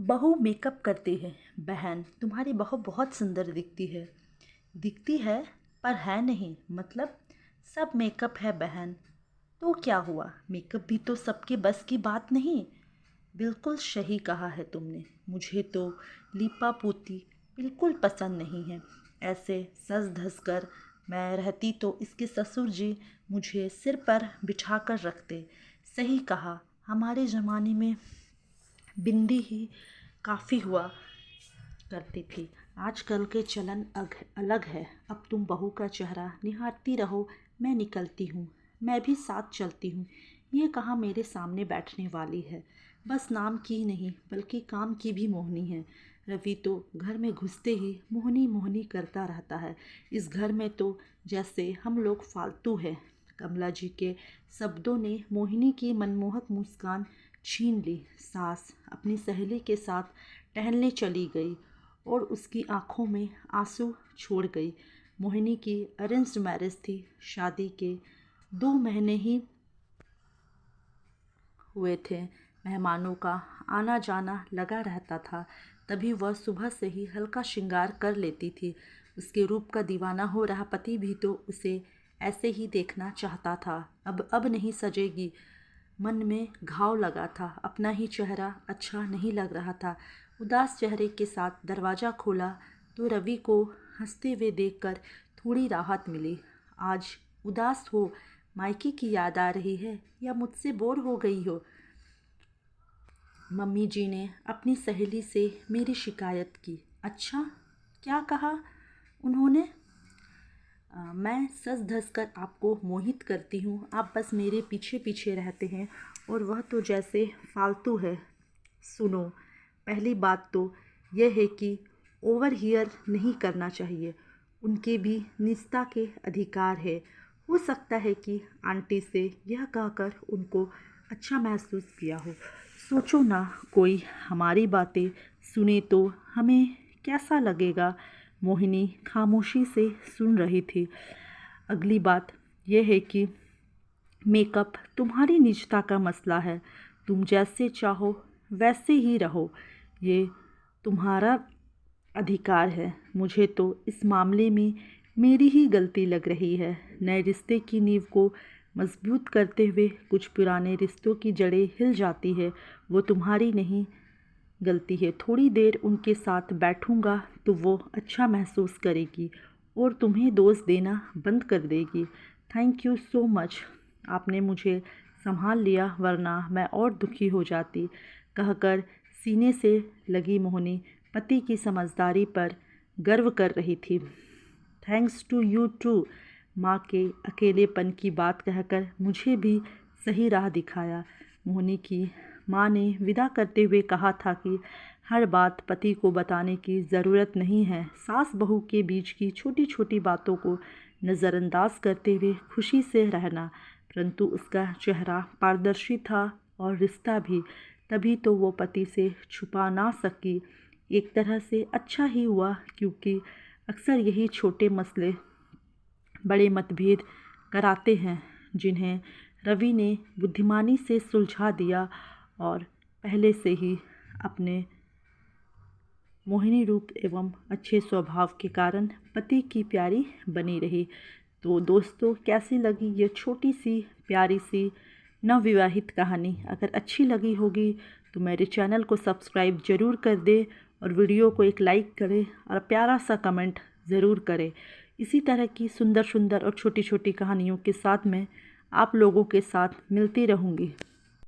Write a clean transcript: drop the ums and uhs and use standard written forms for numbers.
बहू मेकअप करती है। बहन, तुम्हारी बहू बहुत सुंदर दिखती है। दिखती है पर है नहीं, मतलब सब मेकअप है बहन। तो क्या हुआ, मेकअप भी तो सबके बस की बात नहीं। बिल्कुल सही कहा है तुमने। मुझे तो लीपा पोती बिल्कुल पसंद नहीं है। ऐसे सज धज कर मैं रहती तो इसके ससुर जी मुझे सिर पर बिठा कर रखते। सही कहा, हमारे ज़माने में बिंदी ही काफ़ी हुआ करती थी। आजकल के चलन अलग है। अब तुम बहू का चेहरा निहारती रहो, मैं निकलती हूँ। मैं भी साथ चलती हूँ। ये कहाँ मेरे सामने बैठने वाली है। बस नाम की नहीं बल्कि काम की भी मोहनी है। रवि तो घर में घुसते ही मोहनी मोहनी करता रहता है। इस घर में तो जैसे हम लोग फालतू है। कमला जी के शब्दों ने मोहिनी की मनमोहक मुस्कान छीन ली। सास अपनी सहेली के साथ टहलने चली गई और उसकी आंखों में आंसू छोड़ गई। मोहिनी की अरेंज्ड मैरिज थी। शादी के 2 महीने ही हुए थे। मेहमानों का आना जाना लगा रहता था। तभी वह सुबह से ही हल्का श्रृंगार कर लेती थी। उसके रूप का दीवाना हो रहा पति भी तो उसे ऐसे ही देखना चाहता था। अब नहीं सजेगी। मन में घाव लगा था। अपना ही चेहरा अच्छा नहीं लग रहा था। उदास चेहरे के साथ दरवाज़ा खोला तो रवि को हंसते हुए देखकर थोड़ी राहत मिली। आज उदास हो, मायके की याद आ रही है या मुझसे बोर हो गई हो? मम्मी जी ने अपनी सहेली से मेरी शिकायत की। अच्छा, क्या कहा उन्होंने? मैं सज धज कर आपको मोहित करती हूँ, आप बस मेरे पीछे पीछे रहते हैं और वह तो जैसे फालतू है। सुनो, पहली बात तो यह है कि ओवर हियर नहीं करना चाहिए। उनके भी निजता के अधिकार है। हो सकता है कि आंटी से यह कहकर उनको अच्छा महसूस किया हो। सोचो ना, कोई हमारी बातें सुने तो हमें कैसा लगेगा। मोहिनी खामोशी से सुन रही थी। अगली बात यह है कि मेकअप तुम्हारी निजता का मसला है। तुम जैसे चाहो वैसे ही रहो, ये तुम्हारा अधिकार है। मुझे तो इस मामले में मेरी ही गलती लग रही है। नए रिश्ते की नींव को मजबूत करते हुए कुछ पुराने रिश्तों की जड़ें हिल जाती है। वो तुम्हारी नहीं गलती है। थोड़ी देर उनके साथ बैठूंगा तो वो अच्छा महसूस करेगी और तुम्हें दोष देना बंद कर देगी। थैंक यू सो मच, आपने मुझे संभाल लिया, वरना मैं और दुखी हो जाती। कहकर सीने से लगी मोहिनी पति की समझदारी पर गर्व कर रही थी। Thanks to you too. माँ के अकेलेपन की बात कहकर मुझे भी सही राह दिखाया। मोहिनी की माँ ने विदा करते हुए कहा था कि हर बात पति को बताने की ज़रूरत नहीं है। सास बहू के बीच की छोटी छोटी बातों को नज़रअंदाज करते हुए खुशी से रहना। परंतु उसका चेहरा पारदर्शी था और रिश्ता भी। तभी तो वो पति से छुपा ना सकी। एक तरह से अच्छा ही हुआ, क्योंकि अक्सर यही छोटे मसले बड़े मतभेद कराते हैं, जिन्हें रवि ने बुद्धिमानी से सुलझा दिया और पहले से ही अपने मोहिनी रूप एवं अच्छे स्वभाव के कारण पति की प्यारी बनी रही। तो दोस्तों, कैसी लगी ये छोटी सी प्यारी सी नवविवाहित कहानी? अगर अच्छी लगी होगी तो मेरे चैनल को सब्सक्राइब ज़रूर कर दे और वीडियो को एक लाइक करें और प्यारा सा कमेंट ज़रूर करें। इसी तरह की सुंदर सुंदर और छोटी छोटी कहानियों के साथ मैं आप लोगों के साथ मिलती रहूँगी।